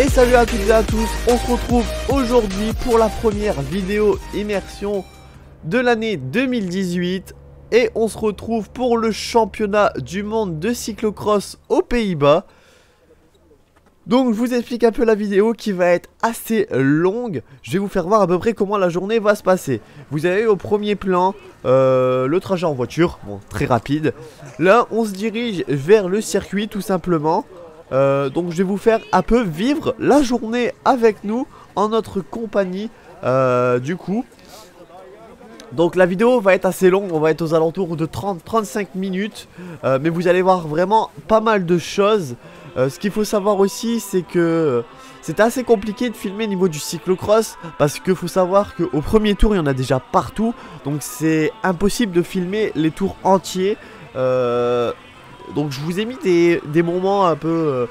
Et salut à toutes et à tous, on se retrouve aujourd'hui pour la première vidéo immersion de l'année 2018. Et on se retrouve pour le championnat du monde de cyclocross aux Pays-Bas. Donc je vous explique un peu la vidéo qui va être assez longue. Je vais vous faire voir à peu près comment la journée va se passer. Vous avez au premier plan le trajet en voiture, bon très rapide. Là on se dirige vers le circuit tout simplement. Donc je vais vous faire un peu vivre la journée avec nous en notre compagnie du coup. Donc la vidéo va être assez longue, on va être aux alentours de 30-35 minutes. Mais vous allez voir vraiment pas mal de choses. Ce qu'il faut savoir aussi c'est que c'était assez compliqué de filmer au niveau du cyclocross. Parce qu'il faut savoir qu'au premier tour il y en a déjà partout. Donc c'est impossible de filmer les tours entiers. Donc je vous ai mis des moments un peu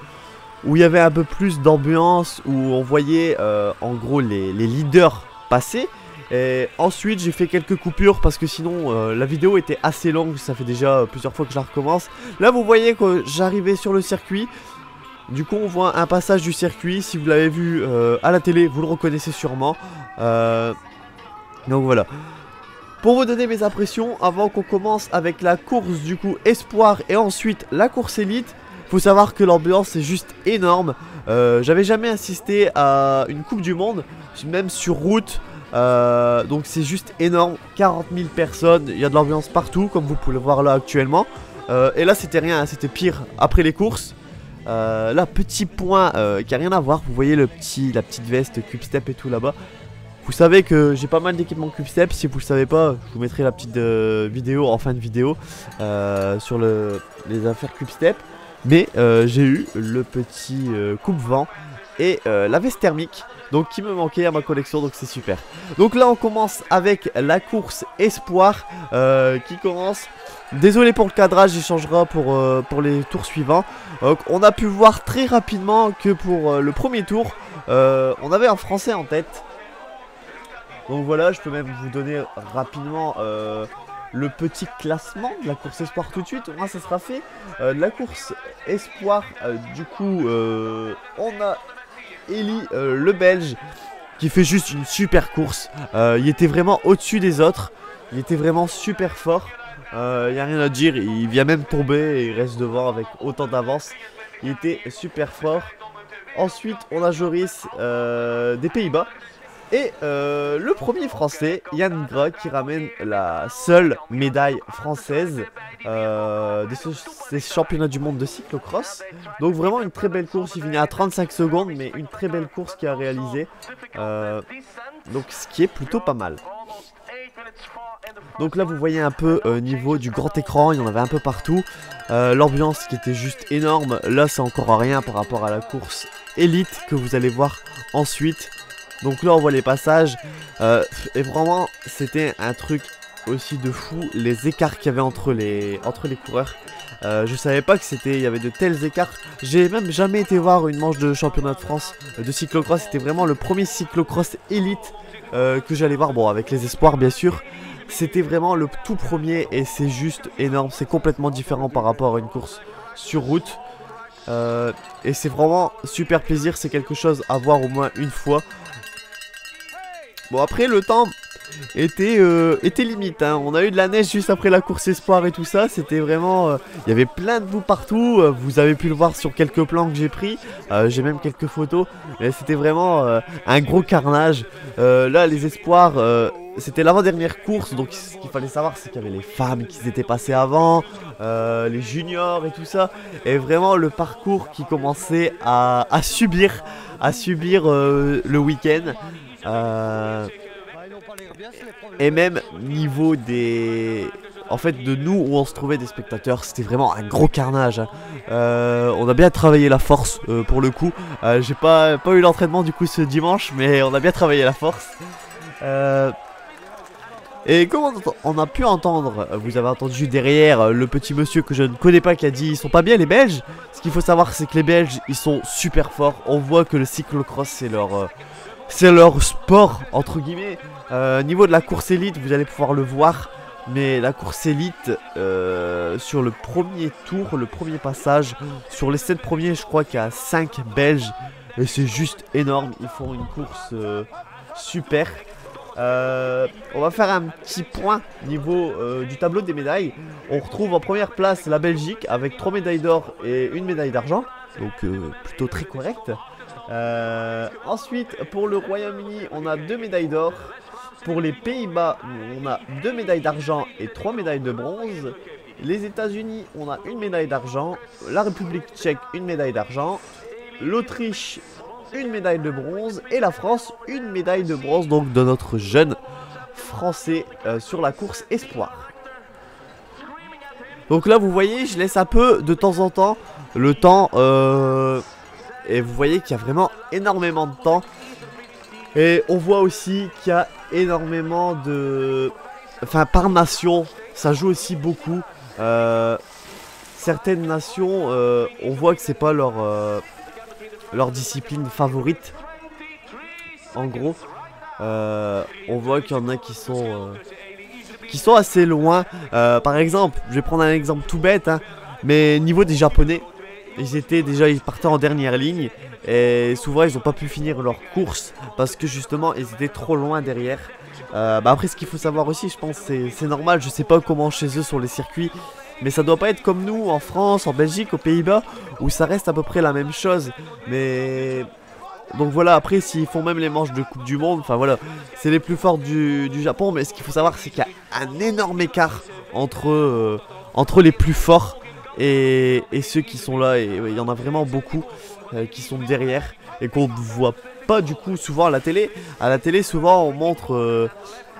où il y avait un peu plus d'ambiance. Où on voyait en gros les leaders passer. Et ensuite j'ai fait quelques coupures parce que sinon la vidéo était assez longue. Ça fait déjà plusieurs fois que je la recommence. Là vous voyez que j'arrivais sur le circuit. Du coup on voit un passage du circuit. Si vous l'avez vu à la télé vous le reconnaissez sûrement. Donc voilà. Pour vous donner mes impressions avant qu'on commence avec la course du coup espoir et ensuite la course élite. Faut savoir que l'ambiance est juste énorme. J'avais jamais assisté à une coupe du monde même sur route. Donc c'est juste énorme, 40 000 personnes, il y a de l'ambiance partout comme vous pouvez le voir là actuellement. Et là c'était rien, c'était pire après les courses. Là petit point qui a rien à voir, vous voyez la petite veste Quickstep et tout là-bas. Vous savez que j'ai pas mal d'équipements Quickstep, si vous le savez pas je vous mettrai la petite vidéo en fin de vidéo sur les affaires Quickstep. Mais j'ai eu le petit coupe-vent et la veste thermique. Donc qui me manquait à ma collection, donc c'est super. Donc là on commence avec la course espoir qui commence. Désolé pour le cadrage, il changera pour les tours suivants. On a pu voir très rapidement que pour le premier tour on avait un français en tête. Donc voilà, je peux même vous donner rapidement le petit classement de la course espoir tout de suite. Moi ça sera fait. La course espoir du coup on a Eli le belge qui fait juste une super course. Il était vraiment au-dessus des autres. Il était vraiment super fort. Il n'y a rien à dire. Il vient même tomber et il reste devant avec autant d'avance. Il était super fort. Ensuite on a Joris des Pays-Bas. Et le premier français, Yann Grog, qui ramène la seule médaille française des championnats du monde de cyclocross. Donc vraiment une très belle course, il finit à 35 secondes, mais une très belle course qu'il a réalisée. Donc ce qui est plutôt pas mal. Donc là vous voyez un peu au niveau du grand écran, il y en avait un peu partout. L'ambiance qui était juste énorme, là c'est encore rien par rapport à la course élite que vous allez voir ensuite. Donc là on voit les passages et vraiment c'était un truc aussi de fou, les écarts qu'il y avait entre les coureurs. Je savais pas que il y avait de tels écarts. J'ai même jamais été voir une manche de championnat de France de cyclocross. C'était vraiment le premier cyclocross élite que j'allais voir, bon avec les espoirs bien sûr. C'était vraiment le tout premier et c'est juste énorme, c'est complètement différent par rapport à une course sur route. Et c'est vraiment super plaisir, c'est quelque chose à voir au moins une fois. Bon après le temps était limite hein. On a eu de la neige juste après la course espoir et tout ça. C'était vraiment il y avait plein de boue partout. Vous avez pu le voir sur quelques plans que j'ai pris. J'ai même quelques photos. Mais c'était vraiment un gros carnage. Là les espoirs c'était l'avant-dernière course. Donc ce qu'il fallait savoir c'est qu'il y avait les femmes qui s'étaient passées avant, les juniors et tout ça. Et vraiment le parcours qui commençait à subir le week-end. Et même niveau des... En fait de nous où on se trouvait des spectateurs, c'était vraiment un gros carnage hein. On a bien travaillé la force pour le coup. J'ai pas eu l'entraînement du coup ce dimanche, mais on a bien travaillé la force. Et comme on a pu entendre, vous avez entendu derrière le petit monsieur que je ne connais pas qui a dit ils sont pas bien les Belges. Ce qu'il faut savoir c'est que les Belges ils sont super forts. On voit que le cyclocross c'est leur sport entre guillemets. Niveau de la course élite vous allez pouvoir le voir. Mais la course élite sur le premier tour, le premier passage, sur les 7 premiers je crois qu'il y a 5 Belges. et c'est juste énorme. Ils font une course super. On va faire un petit point niveau du tableau des médailles. On retrouve en première place la Belgique avec 3 médailles d'or et 1 médaille d'argent, donc plutôt très correct. Ensuite pour le Royaume-Uni on a 2 médailles d'or. Pour les Pays-Bas on a 2 médailles d'argent et 3 médailles de bronze. Les États-Unis on a 1 médaille d'argent. La République tchèque 1 médaille d'argent. L'Autriche 1 médaille de bronze et la France 1 médaille de bronze, donc de notre jeune français sur la course espoir. Donc là vous voyez je laisse un peu de temps en temps le temps et vous voyez qu'il y a vraiment énormément de temps. Et on voit aussi qu'il y a énormément de... Enfin par nation ça joue aussi beaucoup. Certaines nations on voit que c'est pas leur discipline favorite. En gros on voit qu'il y en a qui sont assez loin. Par exemple je vais prendre un exemple tout bête hein, mais niveau des Japonais ils partaient en dernière ligne et souvent ils n'ont pas pu finir leur course parce que justement ils étaient trop loin derrière. Après ce qu'il faut savoir aussi je pense c'est normal, je sais pas comment chez eux sur les circuits, mais ça doit pas être comme nous en France, en Belgique, aux Pays-Bas où ça reste à peu près la même chose. Mais donc voilà, après s'ils font même les manches de Coupe du Monde, enfin voilà, c'est les plus forts du Japon. Mais ce qu'il faut savoir c'est qu'il y a un énorme écart entre les plus forts et ceux qui sont là. Et il y en a vraiment beaucoup qui sont derrière et qu'on ne voit pas du coup souvent à la télé. À la télé souvent on montre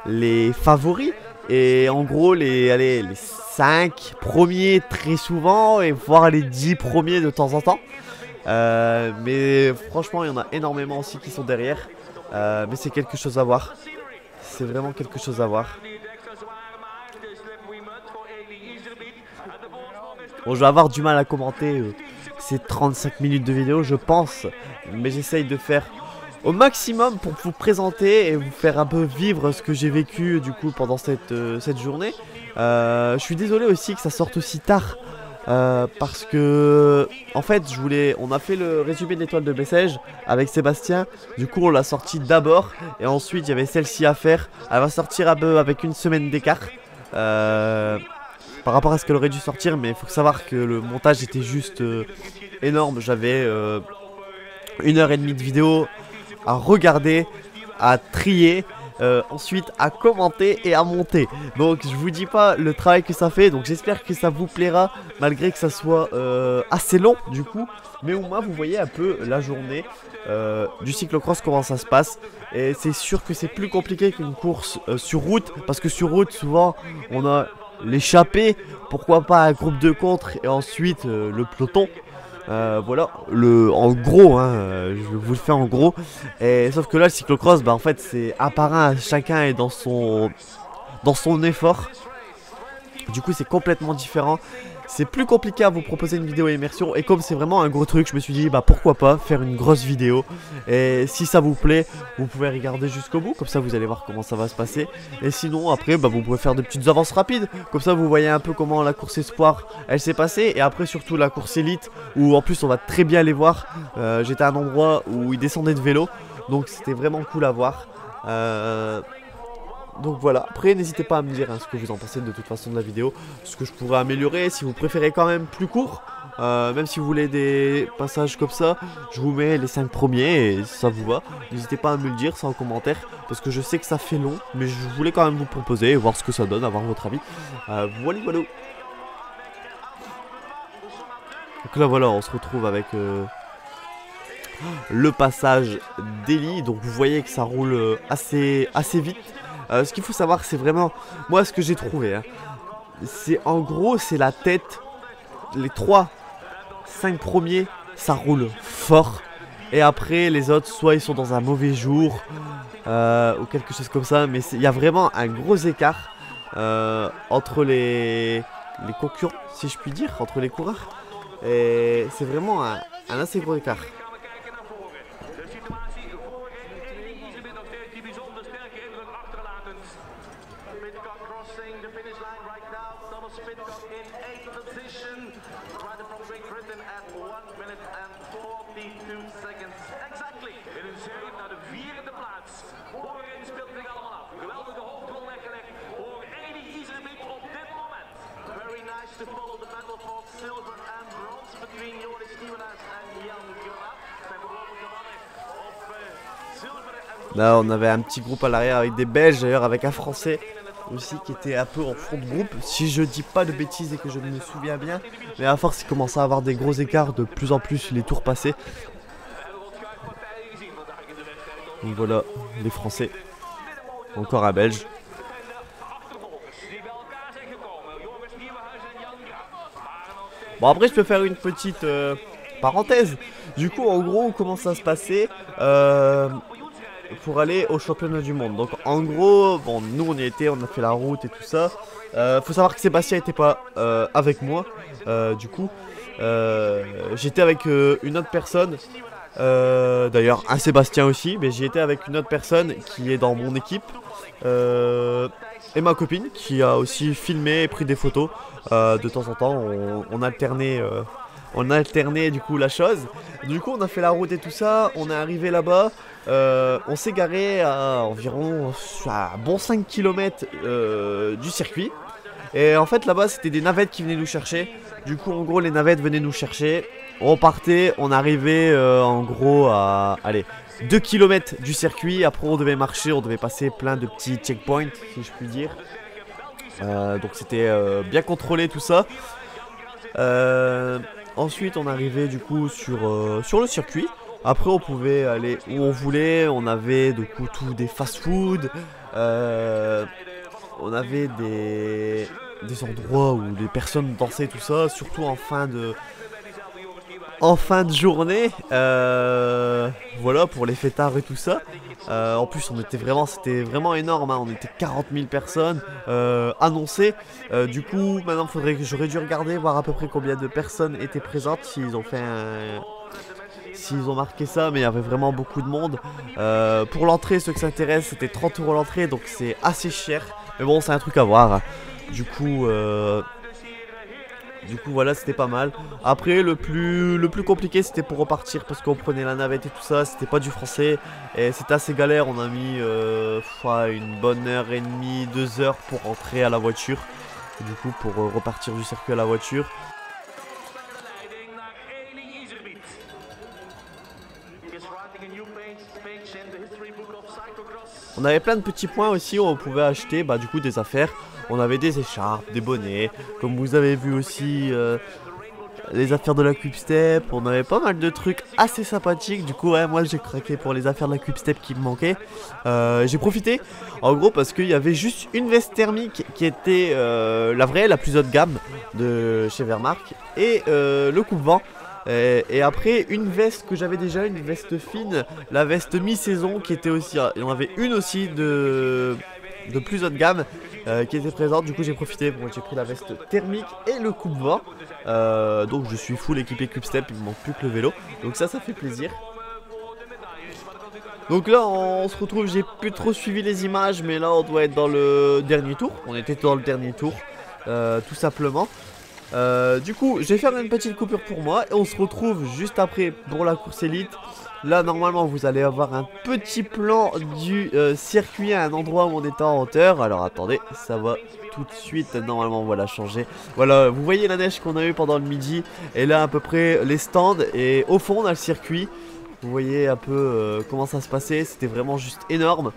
les favoris et en gros les 5 premiers très souvent et voire les 10 premiers de temps en temps. Mais franchement il y en a énormément aussi qui sont derrière. Mais c'est quelque chose à voir. C'est vraiment quelque chose à voir. Bon, je vais avoir du mal à commenter ces 35 minutes de vidéo je pense, mais j'essaye de faire au maximum pour vous présenter et vous faire un peu vivre ce que j'ai vécu du coup pendant cette journée. Je suis désolé aussi que ça sorte aussi tard parce que en fait on a fait le résumé de l'étoile de Bessèges avec Sébastien. Du coup on l'a sorti d'abord et ensuite il y avait celle-ci à faire. Elle va sortir un peu avec une semaine d'écart par rapport à ce qu'elle aurait dû sortir, mais il faut savoir que le montage était juste énorme. J'avais 1h30 de vidéo à regarder, à trier, ensuite à commenter et à monter. Donc je vous dis pas le travail que ça fait, donc j'espère que ça vous plaira malgré que ça soit assez long du coup. Mais au moins vous voyez un peu la journée du cyclocross, comment ça se passe. Et c'est sûr que c'est plus compliqué qu'une course sur route, parce que sur route souvent on a l'échappée, pourquoi pas un groupe de contre et ensuite le peloton. Voilà, en gros, hein, je vous le fais en gros. Et sauf que là, le cyclocross, en fait, c'est un par un, chacun est dans son effort. Du coup, c'est complètement différent. C'est plus compliqué à vous proposer une vidéo immersion. Et comme c'est vraiment un gros truc, je me suis dit, pourquoi pas faire une grosse vidéo. Et si ça vous plaît, vous pouvez regarder jusqu'au bout. Comme ça, vous allez voir comment ça va se passer. Et sinon, après, vous pouvez faire des petites avances rapides. Comme ça, vous voyez un peu comment la course espoir, elle s'est passée. Et après, surtout la course élite, où en plus, on va très bien les voir. J'étais à un endroit où ils descendaient de vélo. Donc, c'était vraiment cool à voir. Donc voilà, après n'hésitez pas à me dire ce que vous en pensez de toute façon de la vidéo, ce que je pourrais améliorer, si vous préférez quand même plus court, même si vous voulez des passages comme ça, je vous mets les 5 premiers et si ça vous va, n'hésitez pas à me le dire, ça en commentaire, parce que je sais que ça fait long, mais je voulais quand même vous proposer et voir ce que ça donne, avoir votre avis. Voilà. Donc là voilà, on se retrouve avec le passage d'Eli, donc vous voyez que ça roule assez vite. Ce qu'il faut savoir, c'est vraiment, moi ce que j'ai trouvé, hein, c'est en gros, c'est la tête, les 3-5 premiers, ça roule fort. Et après, les autres, soit ils sont dans un mauvais jour, ou quelque chose comme ça. Mais il y a vraiment un gros écart entre les concurrents, si je puis dire, entre les coureurs. Et c'est vraiment un assez gros écart. Là on avait un petit groupe à l'arrière avec des Belges, d'ailleurs avec un Français aussi qui était un peu en fond de groupe, si je dis pas de bêtises et que je me souviens bien. Mais à force il commençait à avoir des gros écarts de plus en plus les tours passés. Donc voilà les Français. Encore un Belge. Bon après je peux faire une petite parenthèse. Du coup en gros comment ça se passait pour aller au championnat du monde. Donc en gros, bon nous on y était, on a fait la route et tout ça. Faut savoir que Sébastien était pas avec moi. Du coup j'étais avec une autre personne. D'ailleurs un Sébastien aussi, mais j'y étais avec une autre personne qui est dans mon équipe. Et ma copine qui a aussi filmé et pris des photos. De temps en temps on alternait du coup la chose. Du coup on a fait la route et tout ça. On est arrivé là-bas. On s'est garé à environ un bon 5 km du circuit. Et en fait là-bas c'était des navettes qui venaient nous chercher. Du coup en gros les navettes venaient nous chercher. On partait, on arrivait en gros à 2 km du circuit. Après on devait marcher, on devait passer plein de petits checkpoints si je puis dire. Donc c'était bien contrôlé tout ça. Ensuite on arrivait du coup sur le circuit. Après on pouvait aller où on voulait. On avait du coup tout des fast-food. On avait des endroits où les personnes dansaient tout ça. Surtout en fin de journée. Voilà pour les fêtards et tout ça. En plus c'était vraiment énorme hein. On était 40 000 personnes annoncées. Du coup maintenant j'aurais dû regarder, voir à peu près combien de personnes étaient présentes, s'ils ont fait s'ils ont marqué ça, mais il y avait vraiment beaucoup de monde. Pour l'entrée, ceux qui s'intéressent, c'était 30 € l'entrée, donc c'est assez cher. Mais bon, c'est un truc à voir. Du coup voilà, c'était pas mal. Après le plus compliqué c'était pour repartir, parce qu'on prenait la navette et tout ça, c'était pas du français. Et c'était assez galère, on a mis une bonne heure et demie, 2 heures pour rentrer à la voiture. Et du coup pour repartir du circuit à la voiture. On avait plein de petits points aussi où on pouvait acheter du coup des affaires. On avait des écharpes, des bonnets, comme vous avez vu aussi les affaires de la Quickstep. On avait pas mal de trucs assez sympathiques. Du coup ouais, moi j'ai craqué pour les affaires de la Quickstep qui me manquaient. J'ai profité en gros parce qu'il y avait juste une veste thermique qui était la plus haut de gamme de chez Wehrmacht. Et le coupe-vent. Et après une veste que j'avais déjà, une veste fine, la veste mi-saison qui était aussi, il y en avait une aussi de plus haut de gamme qui était présente. Du coup j'ai profité, j'ai pris la veste thermique et le coupe-vent. Donc je suis full équipé Quickstep, il me manque plus que le vélo. Donc ça fait plaisir. Donc là on se retrouve, j'ai plus trop suivi les images, mais là on doit être dans le dernier tour. On était dans le dernier tour tout simplement. Du coup je vais faire une petite coupure pour moi et on se retrouve juste après pour la course élite. Là normalement vous allez avoir un petit plan du circuit à un endroit où on est en hauteur. Alors attendez, ça va tout de suite, normalement voilà changer. Voilà, vous voyez la neige qu'on a eu pendant le midi. Et là à peu près les stands, et au fond on a le circuit. Vous voyez un peu comment ça se passait, c'était vraiment juste énorme.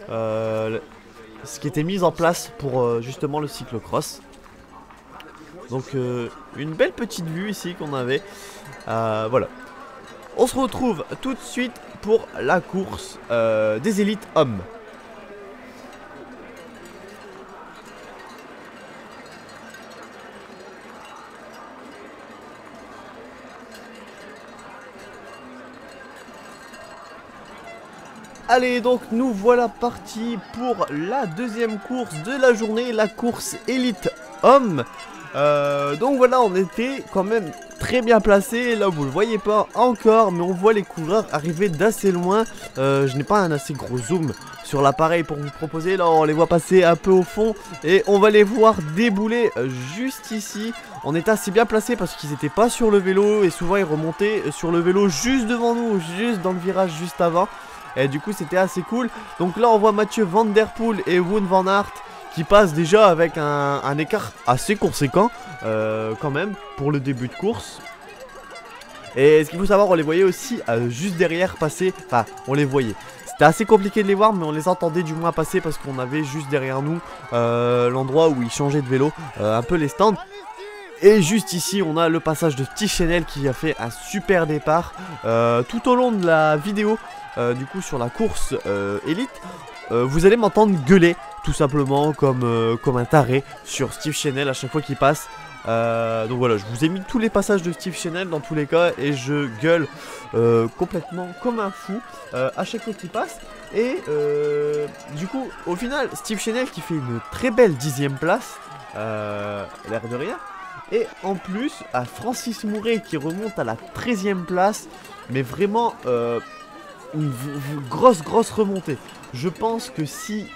Ce qui était mis en place pour justement le cyclocross. Donc une belle petite vue ici qu'on avait. Voilà. On se retrouve tout de suite pour la course des élites hommes. Allez, donc nous voilà partis pour la deuxième course de la journée, la course élite homme. Donc voilà, on était quand même très bien placé. Là vous le voyez pas encore, mais on voit les coureurs arriver d'assez loin. Je n'ai pas un assez gros zoom sur l'appareil pour vous proposer. Là on les voit passer un peu au fond et on va les voir débouler juste ici. On est assez bien placé parce qu'ils n'étaient pas sur le vélo et souvent ils remontaient sur le vélo juste devant nous, juste dans le virage juste avant. Et du coup c'était assez cool. Donc là on voit Mathieu Van Der Poel et Wout van Aert qui passent déjà avec un écart assez conséquent quand même pour le début de course. Et ce qu'il faut savoir, on les voyait aussi juste derrière passer, enfin on les voyait. C'était assez compliqué de les voir mais on les entendait du moins passer parce qu'on avait juste derrière nous l'endroit où ils changeaient de vélo, un peu les stands. Et juste ici on a le passage de Steve Chenel qui a fait un super départ tout au long de la vidéo. Du coup sur la course élite, vous allez m'entendre gueuler tout simplement comme un taré sur Steve Chenel à chaque fois qu'il passe. Donc voilà, je vous ai mis tous les passages de Steve Chenel dans tous les cas et je gueule complètement comme un fou à chaque fois qu'il passe. Et du coup au final Steve Chenel qui fait une très belle 10ème place, l'air de rien. Et en plus à Francis Mouret qui remonte à la 13ème place, mais vraiment une grosse remontée. Je pense que si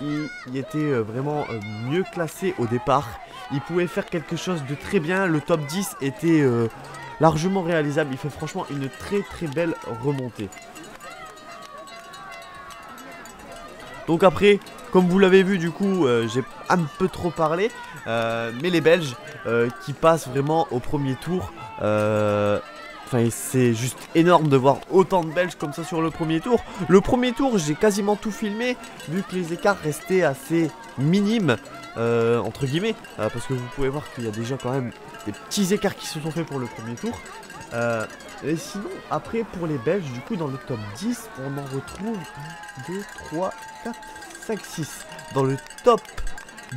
il était vraiment mieux classé au départ, il pouvait faire quelque chose de très bien. Le top 10 était largement réalisable. Il fait franchement une très belle remontée. Donc après, comme vous l'avez vu du coup, j'ai un peu trop parlé. Mais les Belges qui passent vraiment au premier tour, enfin, c'est juste énorme de voir autant de Belges comme ça sur le premier tour. Le premier tour, j'ai quasiment tout filmé, vu que les écarts restaient assez minimes, entre guillemets. Parce que vous pouvez voir qu'il y a déjà quand même des petits écarts qui se sont faits pour le premier tour. Et sinon, après, pour les Belges, du coup, dans le top 10, on en retrouve 1, 2, 3, 4, 5, 6. Dans le top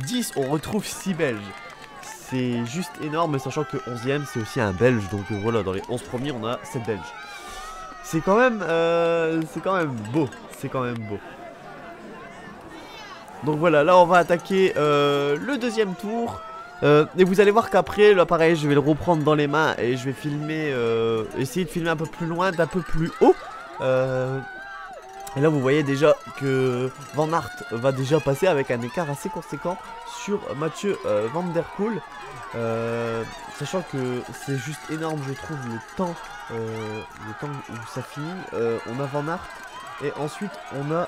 10, on retrouve 6 Belges. C'est juste énorme, sachant que 11ème c'est aussi un Belge, donc voilà, dans les 11 premiers on a 7 Belges. C'est quand même beau, c'est quand même beau. Donc voilà, là on va attaquer le deuxième tour. Et vous allez voir qu'après, là pareil, je vais le reprendre dans les mains et je vais filmer, essayer de filmer un peu plus loin, d'un peu plus haut. Et là vous voyez déjà que Van Aert va déjà passer avec un écart assez conséquent sur Mathieu Van Der Poel. Sachant que c'est juste énorme je trouve le temps où ça finit. On a Van Aert et ensuite on a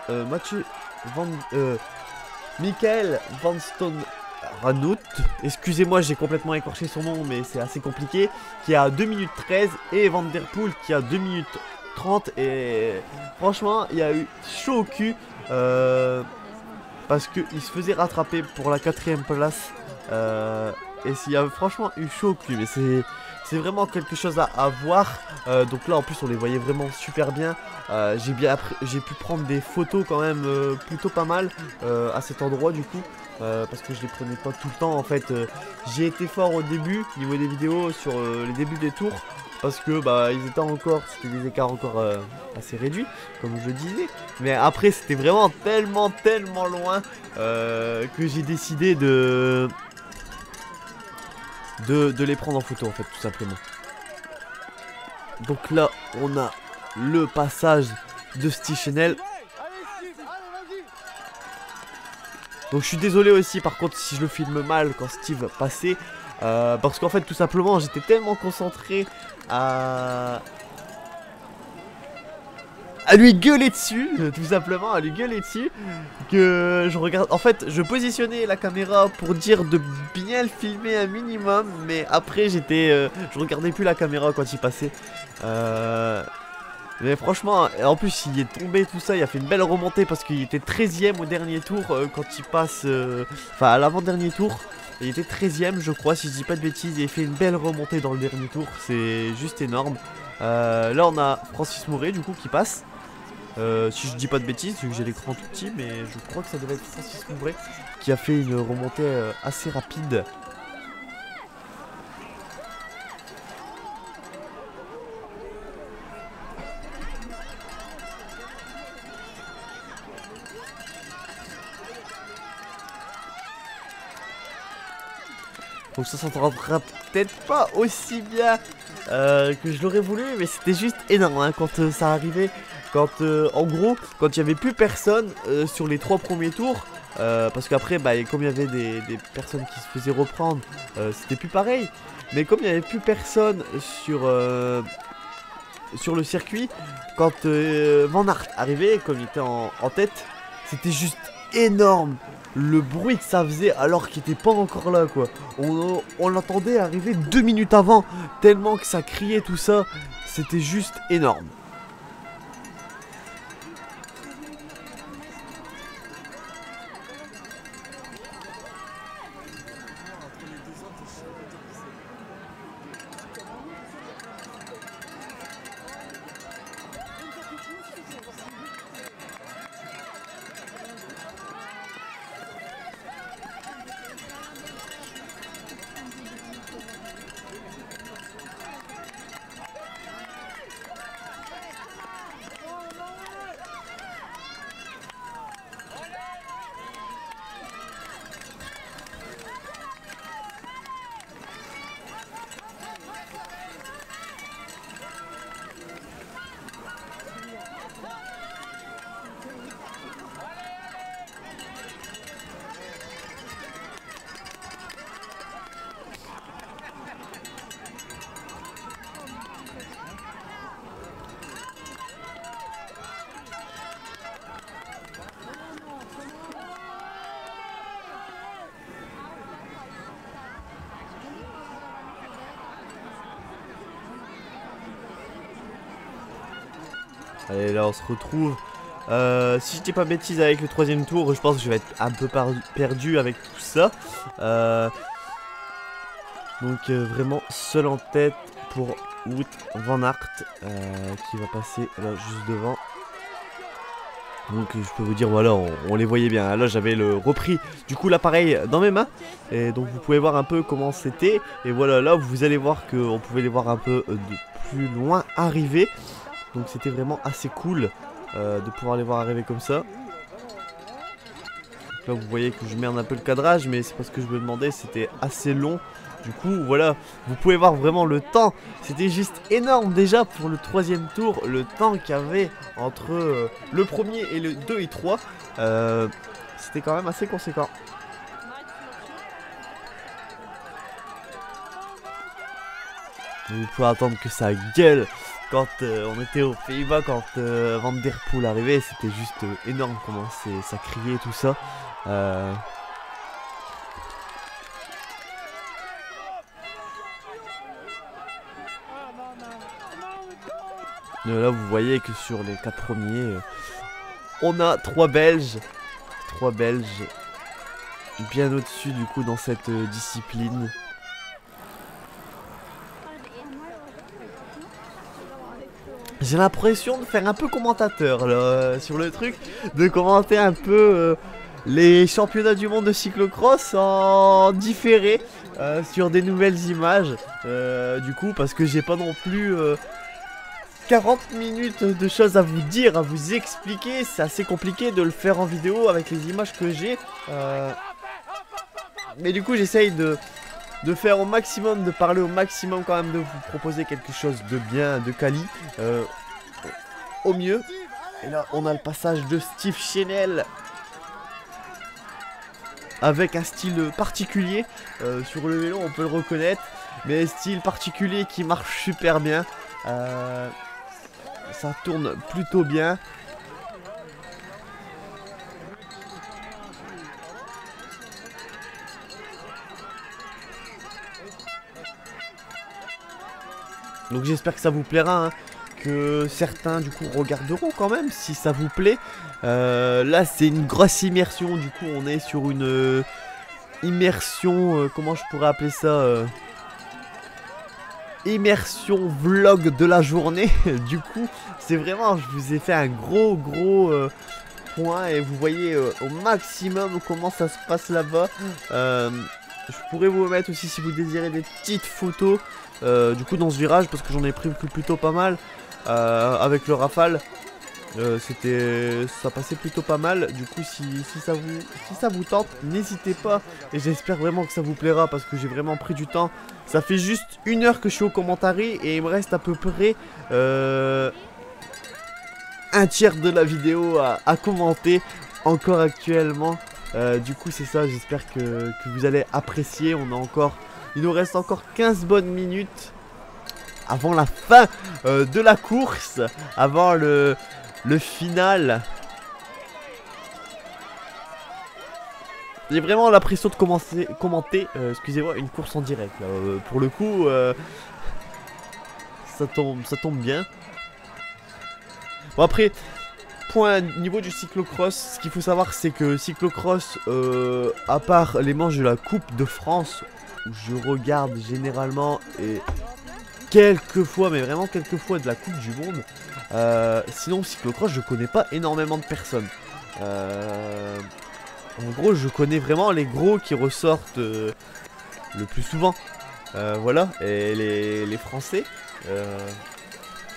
Michael Van Stone-Ranout. Excusez-moi, j'ai complètement écorché son nom mais c'est assez compliqué. Qui a 2 minutes 13 et Van Der Poel qui a 2 minutes 30 et franchement il y a eu chaud au cul parce qu'il se faisait rattraper pour la 4ème place et s'il y a franchement eu chaud au cul, mais c'est vraiment quelque chose à voir. Donc là en plus on les voyait vraiment super bien. J'ai pu prendre des photos quand même plutôt pas mal à cet endroit du coup. Parce que je les prenais pas tout le temps en fait. J'ai été fort au début niveau des vidéos sur les débuts des tours. Parce que bah ils étaient encore, c'était des écarts encore assez réduits, comme je disais. Mais après c'était vraiment tellement loin que j'ai décidé de les prendre en photo en fait tout simplement. Donc là on a le passage de Steve Chenel. Donc je suis désolé aussi par contre si je le filme mal quand Steve passait. Parce qu'en fait tout simplement j'étais tellement concentré à lui gueuler dessus, tout simplement à lui gueuler dessus, que je regarde, en fait je positionnais la caméra pour dire de bien le filmer un minimum, mais après je regardais plus la caméra quand il passait. Mais franchement, en plus il est tombé tout ça, il a fait une belle remontée parce qu'il était 13ème au dernier tour quand il passe, enfin à l'avant-dernier tour. Il était 13ème je crois si je dis pas de bêtises. Il a fait une belle remontée dans le dernier tour. C'est juste énorme. Là on a Francis Mouret du coup qui passe. Si je dis pas de bêtises vu que j'ai l'écran tout petit. Mais je crois que ça devait être Francis Mouret qui a fait une remontée assez rapide. Donc ça s'entendra peut-être pas aussi bien que je l'aurais voulu, mais c'était juste énorme hein, quand ça arrivait. Quand en gros, quand il n'y avait plus personne sur les 3 premiers tours, parce qu'après, bah, comme il y avait des personnes qui se faisaient reprendre, c'était plus pareil. Mais comme il n'y avait plus personne sur le circuit, quand Van Aert arrivait, comme il était en tête, c'était juste énorme. Le bruit que ça faisait alors qu'il n'était pas encore là quoi. On l'entendait arriver 2 minutes avant, tellement que ça criait tout ça. C'était juste énorme. Allez, là on se retrouve. Si je dis pas bêtise avec le 3ème tour, je pense que je vais être un peu perdu avec tout ça. Donc vraiment seul en tête pour Wout Van Aert qui va passer là juste devant. Donc je peux vous dire voilà, on les voyait bien. Là j'avais le repris du coup l'appareil dans mes mains. Et donc vous pouvez voir un peu comment c'était. Et voilà, là vous allez voir qu'on pouvait les voir un peu de plus loin arriver. Donc c'était vraiment assez cool de pouvoir les voir arriver comme ça. Donc là vous voyez que je merde un peu le cadrage, mais c'est parce que je me demandais, c'était assez long. Du coup voilà, vous pouvez voir vraiment le temps. C'était juste énorme déjà pour le 3ème tour. Le temps qu'il y avait entre le premier et le 2 et 3. C'était quand même assez conséquent. Vous pouvez attendre que ça gueule. Quand on était aux Pays-Bas, quand Van Der Poel arrivait, c'était juste énorme comment ça criait tout ça. Là vous voyez que sur les 4 premiers, on a 3 Belges. 3 Belges bien au-dessus du coup dans cette discipline. J'ai l'impression de faire un peu commentateur là, sur le truc, de commenter un peu les championnats du monde de cyclocross en différé sur des nouvelles images. Du coup, parce que j'ai pas non plus 40 minutes de choses à vous dire, à vous expliquer. C'est assez compliqué de le faire en vidéo avec les images que j'ai. Mais du coup, j'essaye de faire au maximum, de parler au maximum quand même, de vous proposer quelque chose de bien, de quali, au mieux. Et là on a le passage de Steve Chenel avec un style particulier, sur le vélo on peut le reconnaître, mais style particulier qui marche super bien, ça tourne plutôt bien. Donc j'espère que ça vous plaira, hein, que certains du coup regarderont quand même si ça vous plaît. Là c'est une grosse immersion, du coup on est sur une immersion, comment je pourrais appeler ça, immersion vlog de la journée. Du coup c'est vraiment, je vous ai fait un gros point et vous voyez au maximum comment ça se passe là-bas. Je pourrais vous mettre aussi si vous désirez des petites photos du coup dans ce virage, parce que j'en ai pris plutôt pas mal avec le Rafale. Ça passait plutôt pas mal. Du coup, si ça vous tente, n'hésitez pas. Et j'espère vraiment que ça vous plaira parce que j'ai vraiment pris du temps. Ça fait juste 1 heure que je suis au commentary et il me reste à peu près un tiers de la vidéo à commenter encore actuellement. Du coup, c'est ça. J'espère que vous allez apprécier. Il nous reste encore 15 bonnes minutes avant la fin de la course, avant le final. J'ai vraiment l'impression de commenter excusez-moi, une course en direct là. Pour le coup, ça tombe bien. Bon après, point niveau du cyclocross, ce qu'il faut savoir c'est que cyclocross, à part les manches de la Coupe de France, où je regarde généralement et quelques fois, mais vraiment quelques fois de la Coupe du Monde. Sinon cyclocross je connais pas énormément de personnes. En gros je connais vraiment les gros qui ressortent le plus souvent. Voilà, et les Français.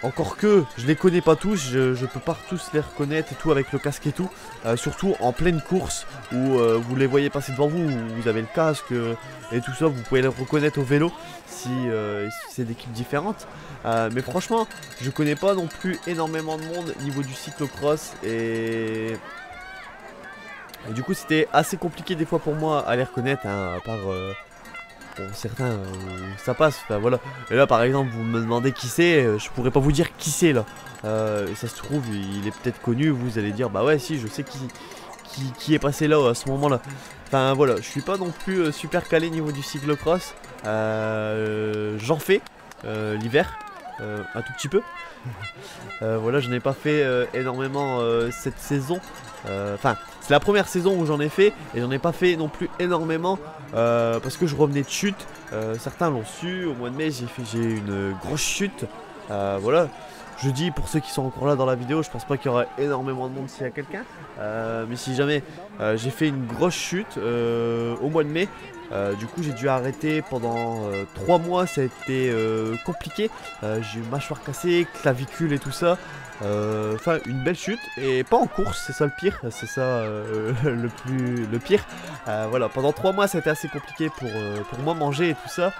Encore que je les connais pas tous, je peux pas tous les reconnaître et tout avec le casque et tout. Surtout en pleine course où vous les voyez passer devant vous, où vous avez le casque et tout ça, vous pouvez les reconnaître au vélo si c'est d'équipes différentes. Mais franchement, je connais pas non plus énormément de monde au niveau du cyclocross et du coup c'était assez compliqué des fois pour moi à les reconnaître, hein, à part bon, certains ça passe, enfin voilà. Et là par exemple vous me demandez qui c'est, je pourrais pas vous dire qui c'est là. Et ça se trouve il est peut-être connu, vous allez dire bah ouais si je sais qui est passé là à ce moment là. Enfin voilà, je suis pas non plus super calé niveau du cyclocross. J'en fais l'hiver, un tout petit peu. Voilà, je n'ai pas fait énormément cette saison. Enfin, c'est la première saison où j'en ai fait et j'en ai pas fait non plus énormément parce que je revenais de chute. Certains l'ont su. Au mois de mai, j'ai une grosse chute. Voilà. Je dis pour ceux qui sont encore là dans la vidéo, je pense pas qu'il y aura énormément de monde s'il y a quelqu'un. Mais si jamais j'ai fait une grosse chute au mois de mai. Du coup j'ai dû arrêter pendant 3 mois, ça a été compliqué. J'ai eu mâchoire cassée, clavicule et tout ça. Enfin une belle chute et pas en course, c'est ça le pire, c'est ça le pire. Voilà, pendant 3 mois ça a été assez compliqué pour moi manger et tout ça.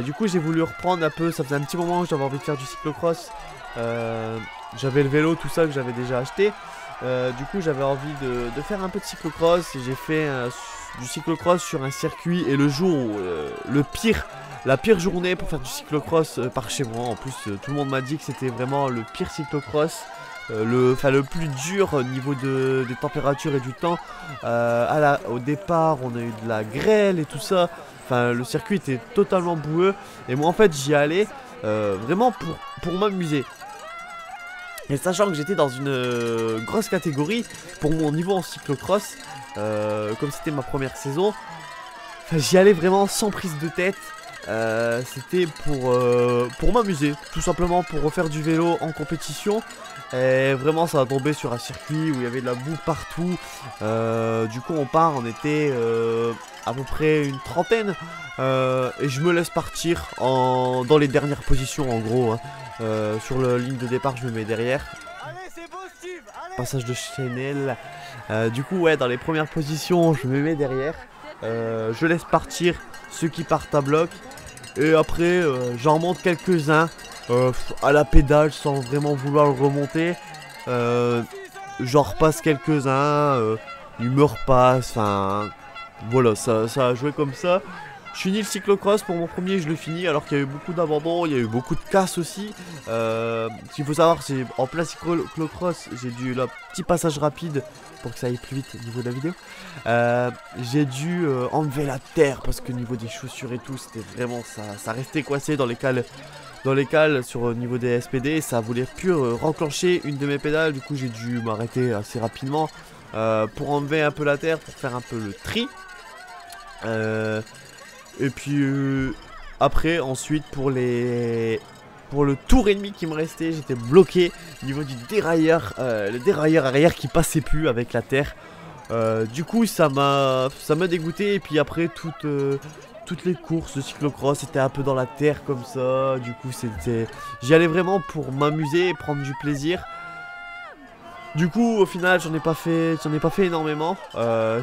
Du coup j'ai voulu reprendre un peu, ça faisait un petit moment que j'avais envie de faire du cyclocross. J'avais le vélo, tout ça que j'avais déjà acheté. Du coup j'avais envie de faire un peu de cyclocross et j'ai fait du cyclocross sur un circuit. Et le jour où la pire journée pour faire du cyclocross par chez moi, en plus tout le monde m'a dit que c'était vraiment le pire cyclocross, le plus dur au niveau des températures et du temps. Au départ on a eu de la grêle et tout ça. Enfin le circuit était totalement boueux et moi en fait j'y allais vraiment pour m'amuser. Et sachant que j'étais dans une grosse catégorie pour mon niveau en cyclocross, comme c'était ma première saison, j'y allais vraiment sans prise de tête. C'était pour m'amuser, tout simplement pour refaire du vélo en compétition. Et vraiment ça a tombé sur un circuit où il y avait de la boue partout. Du coup on était à peu près une trentaine. Et je me laisse partir dans les dernières positions en gros, hein. Sur la ligne de départ je me mets derrière. Passage de Chanel. Du coup ouais, dans les premières positions je me mets derrière. Je laisse partir ceux qui partent à bloc. Et après j'en monte quelques-uns à la pédale sans vraiment vouloir le remonter. J'en repasse quelques-uns, ils me repassent. Enfin voilà, ça a joué comme ça. Je finis le cyclocross, pour mon premier je le finis alors qu'il y a eu beaucoup d'abandon, il y a eu beaucoup de casse aussi. Ce qu'il faut savoir c'est en plein cyclocross j'ai dû, là, petit passage rapide pour que ça aille plus vite au niveau de la vidéo. J'ai dû enlever la terre parce que au niveau des chaussures et tout c'était vraiment, ça restait coincé dans les cales sur au niveau des SPD. Ça voulait plus renclencher une de mes pédales, du coup j'ai dû m'arrêter assez rapidement pour enlever un peu la terre, pour faire un peu le tri. Et puis après ensuite pour le tour et demi qui me restait, j'étais bloqué au niveau du dérailleur, le dérailleur arrière qui passait plus avec la terre. Du coup ça m'a dégoûté. Et puis après toutes les courses de cyclocross étaient un peu dans la terre comme ça. Du coup j'y allais vraiment pour m'amuser et prendre du plaisir. Du coup au final j'en ai pas fait énormément.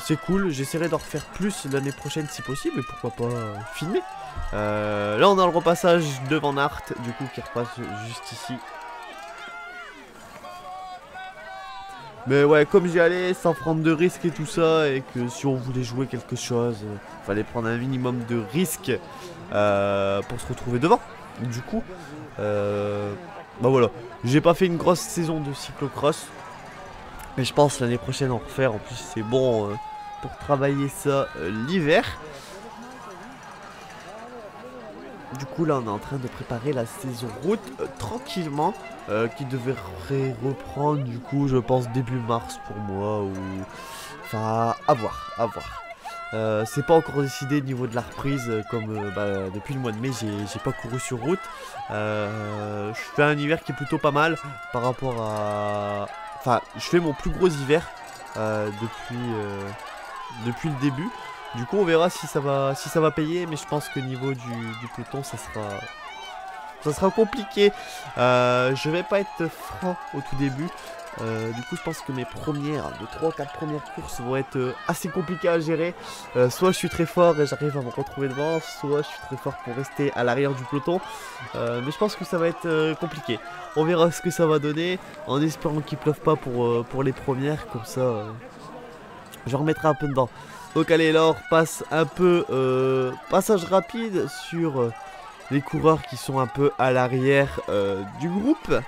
C'est cool, j'essaierai d'en refaire plus l'année prochaine si possible, et pourquoi pas filmer. Là on a le repassage de Van Aert du coup qui repasse juste ici. Mais ouais, comme j'y allais sans prendre de risques et tout ça, et que si on voulait jouer quelque chose, fallait prendre un minimum de risques pour se retrouver devant. Du coup, bah voilà, j'ai pas fait une grosse saison de cyclocross, mais je pense l'année prochaine en refaire. En plus c'est bon pour travailler ça l'hiver. Du coup là on est en train de préparer la saison route tranquillement, qui devrait reprendre du coup je pense début mars pour moi, ou enfin à voir, à voir. C'est pas encore décidé au niveau de la reprise, comme bah, depuis le mois de mai j'ai pas couru sur route. Je fais un hiver qui est plutôt pas mal par rapport à... Enfin je fais mon plus gros hiver depuis le début. Du coup on verra si ça va payer, mais je pense que niveau du peloton ça sera compliqué. Je vais pas être franc au tout début. Du coup je pense que mes premières, de 3-4 premières courses vont être assez compliquées à gérer. Soit je suis très fort et j'arrive à me retrouver devant, soit je suis très fort pour rester à l'arrière du peloton. Mais je pense que ça va être compliqué. On verra ce que ça va donner, en espérant qu'il pleuve pas pour les premières, comme ça je remettrai un peu dedans. Donc allez, là on repasse un peu passage rapide sur les coureurs qui sont un peu à l'arrière du groupe.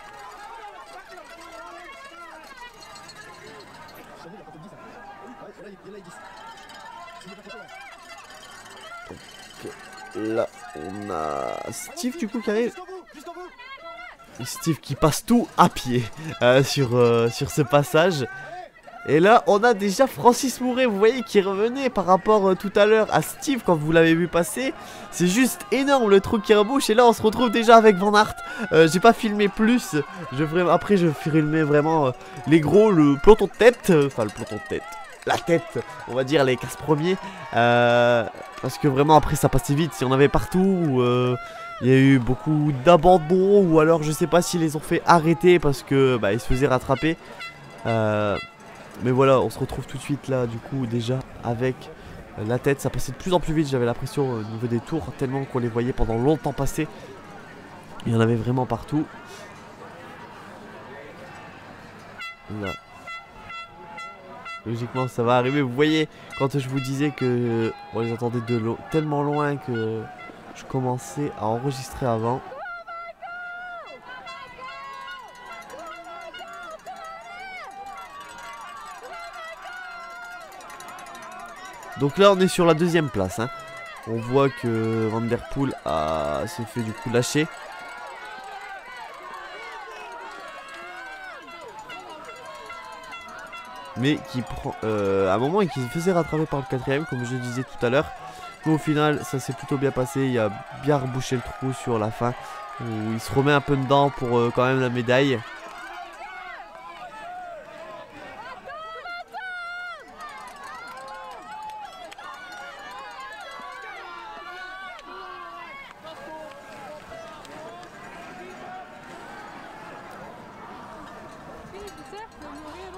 Donc là on a Steve du coup qui arrive. Steve qui passe tout à pied sur ce passage. Et là, on a déjà Francis Mouret, vous voyez, qui revenait par rapport tout à l'heure à Steve quand vous l'avez vu passer. C'est juste énorme le trou qui rebouche. Et là, on se retrouve déjà avec Van Aert. J'ai pas filmé plus. Après, je filmais vraiment les gros, le peloton de tête. Enfin, le peloton de tête. La tête, on va dire, les 15 premiers. Parce que vraiment, après, ça passait vite. Si on avait partout... il y a eu beaucoup d'abandons, ou alors je sais pas s'ils les ont fait arrêter parce que bah, ils se faisaient rattraper. Mais voilà, on se retrouve tout de suite là, du coup, déjà avec la tête. Ça passait de plus en plus vite, j'avais l'impression au niveau des tours, tellement qu'on les voyait pendant longtemps passer. Il y en avait vraiment partout. Là. Logiquement, ça va arriver. Vous voyez, quand je vous disais que on les entendait tellement loin que je commençais à enregistrer avant. Donc là on est sur la deuxième place hein. On voit que Van Der Poel s'est fait du coup lâcher. Mais qui prend à un moment et qui se faisait rattraper par le quatrième comme je disais tout à l'heure. Mais au final ça s'est plutôt bien passé. Il a bien rebouché le trou sur la fin, où il se remet un peu dedans pour quand même la médaille.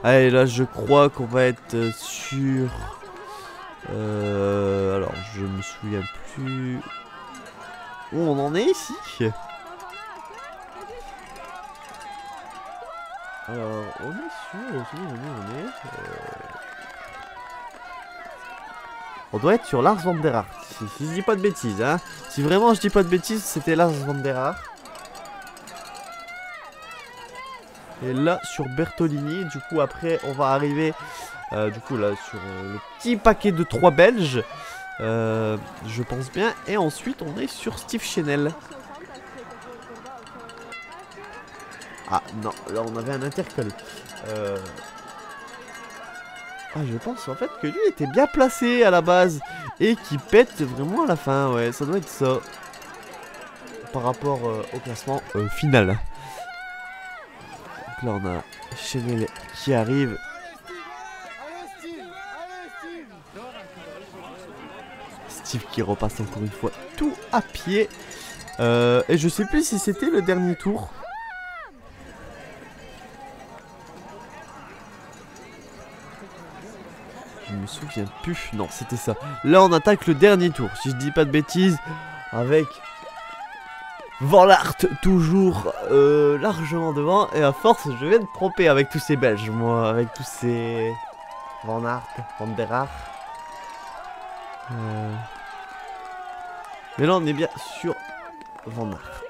Allez, là je crois qu'on va être sur... alors je me souviens plus où on en est ici. Alors on est sur... on doit être sur Lars Van Der Aert. Si je dis pas de bêtises hein. Si vraiment je dis pas de bêtises, c'était Lars Van Der Aert. Et là sur Bertolini, du coup après on va arriver du coup là sur le petit paquet de 3 Belges, je pense bien. Et ensuite on est sur Steve Chenel. Ah non, là on avait un intercol. Ah je pense en fait que lui était bien placé à la base et qui pète vraiment à la fin, ouais ça doit être ça. Par rapport au classement final. Donc là on a Chenel qui arrive. Steve qui repasse encore une fois tout à pied. Et je sais plus si c'était le dernier tour. me souviens plus. Non, c'était ça. Là, on attaque le dernier tour, si je dis pas de bêtises, avec Van Aert toujours largement devant. Et à force, je vais me tromper avec tous ces Belges, moi, avec tous ces Van Aert, Van der Aert. Mais là, on est bien sur Van Aert.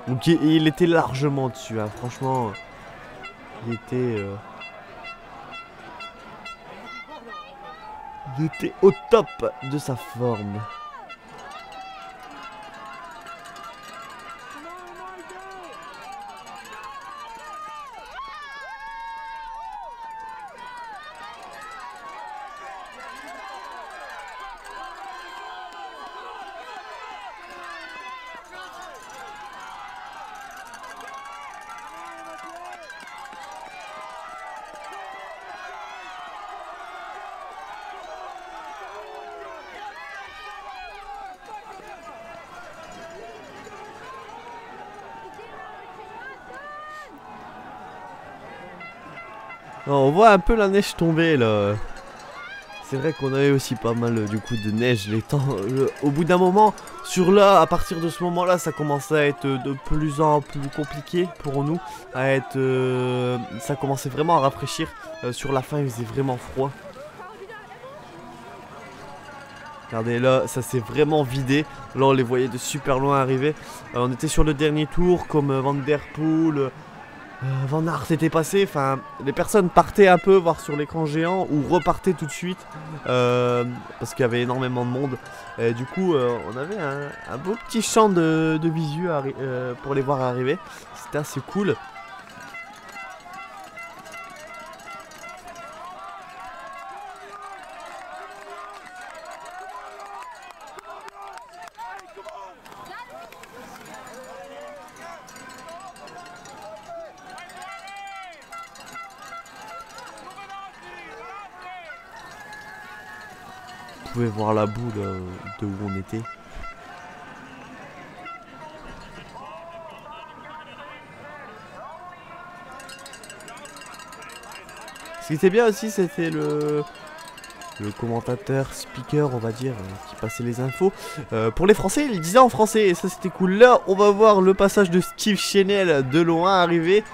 Donc il était largement dessus, hein. Franchement, il était au top de sa forme. On voit un peu la neige tomber là. C'est vrai qu'on avait aussi pas mal du coup de neige les temps. Au bout d'un moment, à partir de ce moment-là, ça commençait à être de plus en plus compliqué pour nous. Ça commençait vraiment à rafraîchir. Sur la fin, il faisait vraiment froid. Regardez là, ça s'est vraiment vidé. Là, on les voyait de super loin arriver. On était sur le dernier tour, comme Van der Poel. Van Aert était passé, enfin les personnes partaient un peu voir sur l'écran géant ou repartaient tout de suite parce qu'il y avait énormément de monde. Et du coup on avait un beau petit champ de visu pour les voir arriver. C'était assez cool. Vous pouvez voir la boue de où on était. Ce qui était bien aussi, c'était le commentateur, speaker, on va dire, qui passait les infos. Pour les Français, il disait en français, et ça c'était cool. Là, on va voir le passage de Steve Chenel de loin arriver.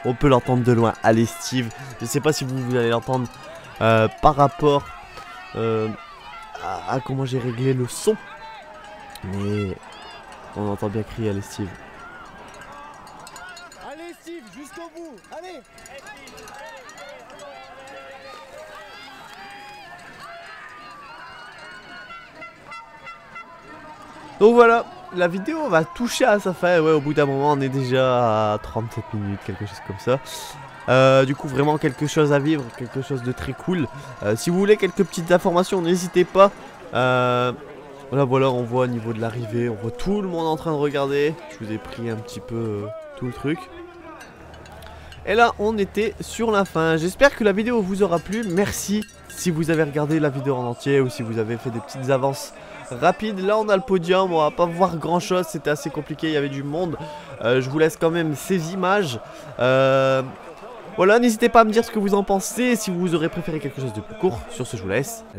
On peut l'entendre de loin. Allez Steve, je sais pas si vous allez l'entendre par rapport à comment j'ai réglé le son. Mais on entend bien crier allez Steve. Allez Steve, jusqu'au bout, allez. Donc voilà, la vidéo va toucher à sa fin. Ouais, au bout d'un moment, on est déjà à 37 minutes, quelque chose comme ça. Du coup, vraiment quelque chose à vivre, quelque chose de très cool. Si vous voulez quelques petites informations, n'hésitez pas. Voilà, on voit au niveau de l'arrivée, on voit tout le monde en train de regarder. Je vous ai pris un petit peu tout le truc. Et là, on était sur la fin. J'espère que la vidéo vous aura plu. Merci si vous avez regardé la vidéo en entier ou si vous avez fait des petites avances rapides. Là, on a le podium. On va pas voir grand chose. C'était assez compliqué. Il y avait du monde. Je vous laisse quand même ces images. Voilà, n'hésitez pas à me dire ce que vous en pensez. Si vous aurez préféré quelque chose de plus court. Sur ce, je vous laisse.